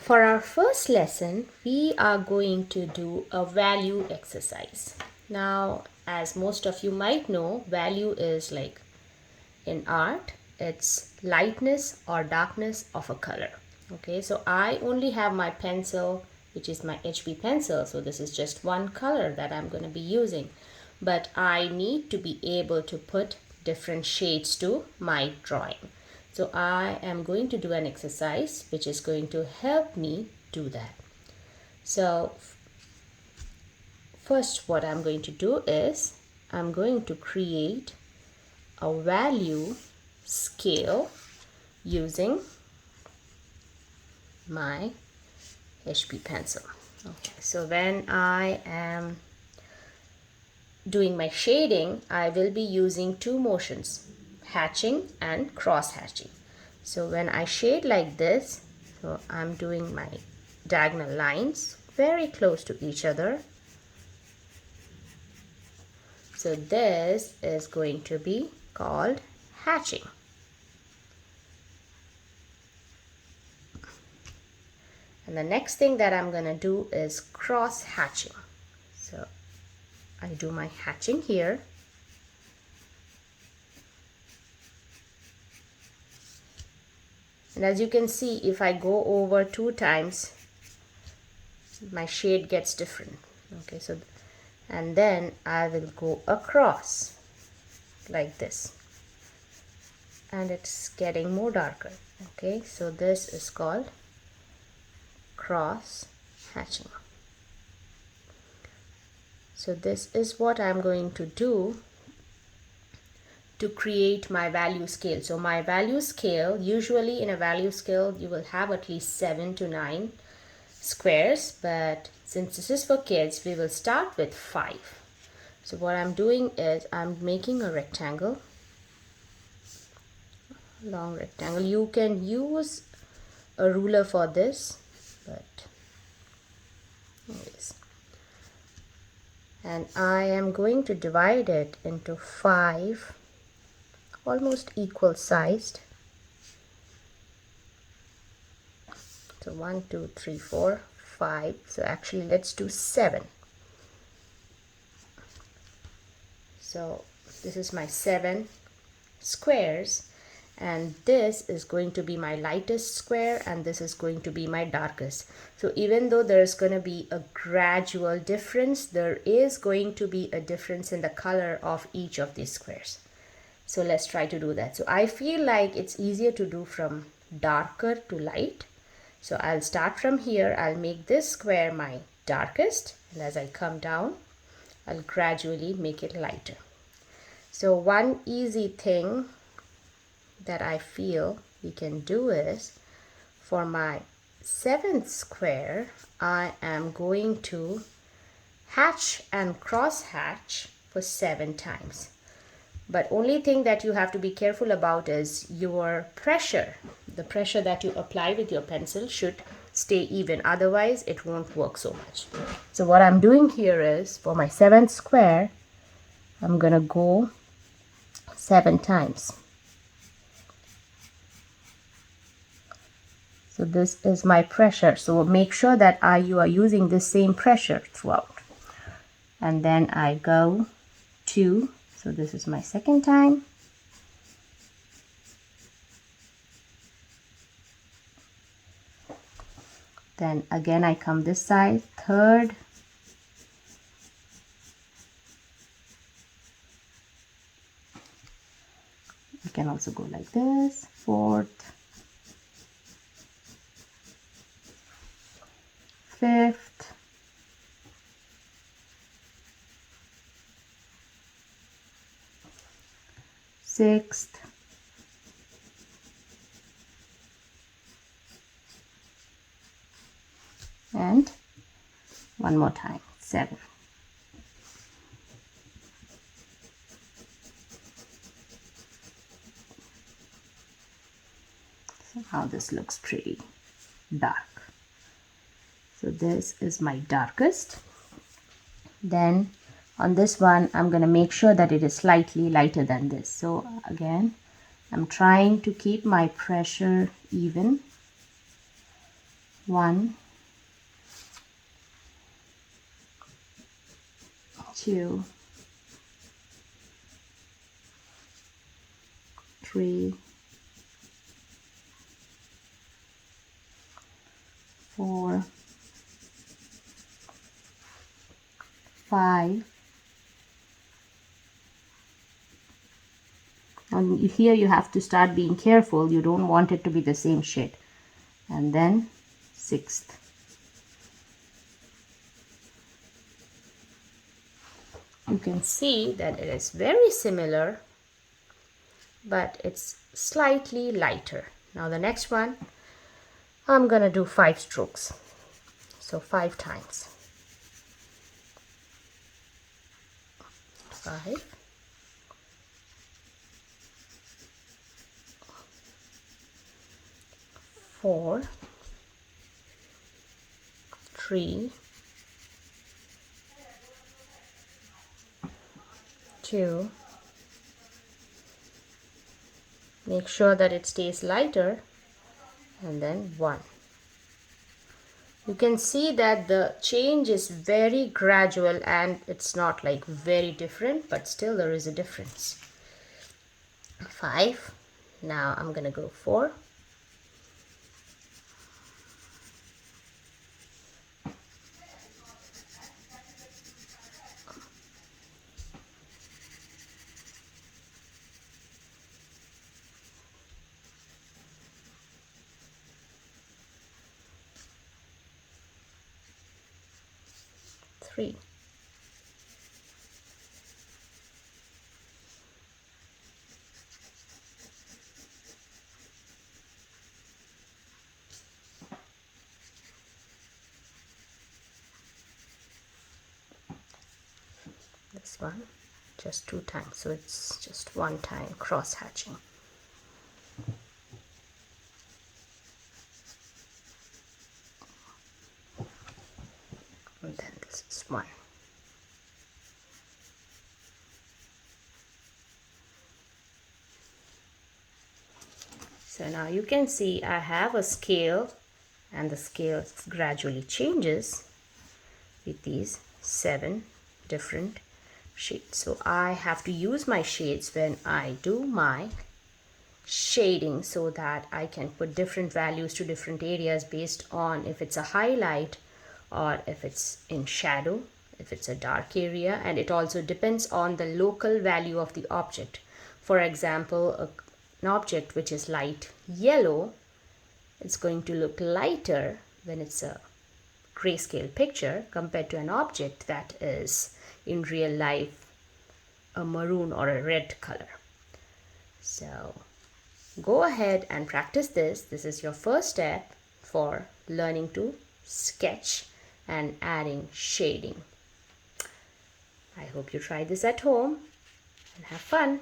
For our first lesson, we are going to do a value exercise. Now, as most of you might know, value is like in art, it's lightness or darkness of a color. Okay, so I only have my pencil, which is my HB pencil. So this is just one color that I'm going to be using. But I need to be able to put different shades to my drawing. So I am going to do an exercise which is going to help me do that. So first what I'm going to do is I'm going to create a value scale using my HB pencil. Okay, so when I am doing my shading, I will be using two motions, hatching and cross hatching. So when I shade like this, so I'm doing my diagonal lines very close to each other. So this is going to be called hatching. And the next thing that I'm going to do is cross hatching. So I do my hatching here. And as you can see, if I go over 2 times, my shade gets different. Okay, so and then I will go across like this. And it's getting more darker. Okay, so this is called cross hatching. So this is what I'm going to do to create my value scale. So my value scale, usually in a value scale you will have at least 7 to 9 squares, but since this is for kids, we will start with 5. So what I'm doing is I'm making a rectangle, long rectangle. You can use a ruler for this, but anyways. And I am going to divide it into 5 almost equal sized. So 1, 2, 3, 4, 5. So actually let's do 7. So this is my 7 squares, and this is going to be my lightest square and this is going to be my darkest. So even though there's going to be a gradual difference, there is going to be a difference in the color of each of these squares. So let's try to do that. So I feel like it's easier to do from darker to light. So I'll start from here. I'll make this square my darkest, and as I come down, I'll gradually make it lighter. So one easy thing that I feel we can do is, for my 7th square, I am going to hatch and cross hatch for 7 times. But only thing that you have to be careful about is your pressure. The pressure that you apply with your pencil should stay even, otherwise it won't work so much. So what I'm doing here is, for my 7th square, I'm gonna go 7 times. So this is my pressure. So make sure that you are using the same pressure throughout. And then I go 2. So this is my 2nd time. Then again I come this side, 3rd. You can also go like this, 4th, 5th, 6th, and one more time, 7. So now this looks pretty dark. So this is my darkest. Then on this one, I'm going to make sure that it is slightly lighter than this. So again, I'm trying to keep my pressure even. 1, 2, 3, 4, 5. And here you have to start being careful. You don't want it to be the same shade. And then 6th. You can see that it is very similar, but it's slightly lighter. Now the next one, I'm gonna do 5 strokes. So 5 times. 5, 4, 3, 2. Make sure that it stays lighter, and then 1. You can see that the change is very gradual and it's not like very different, but still there is a difference. 5. Now I'm gonna go 4. 3. This one just 2 times, so it's just 1 time cross hatching. And then this is 1. So now you can see I have a scale, and the scale gradually changes with these 7 different shades. So I have to use my shades when I do my shading, so that I can put different values to different areas based on if it's a highlight or if it's in shadow, if it's a dark area, and it also depends on the local value of the object. For example, an object which is light yellow, it's going to look lighter when it's a grayscale picture compared to an object that is in real life a maroon or a red color. So go ahead and practice this. This is your first step for learning to sketch and adding shading. I hope you try this at home and have fun.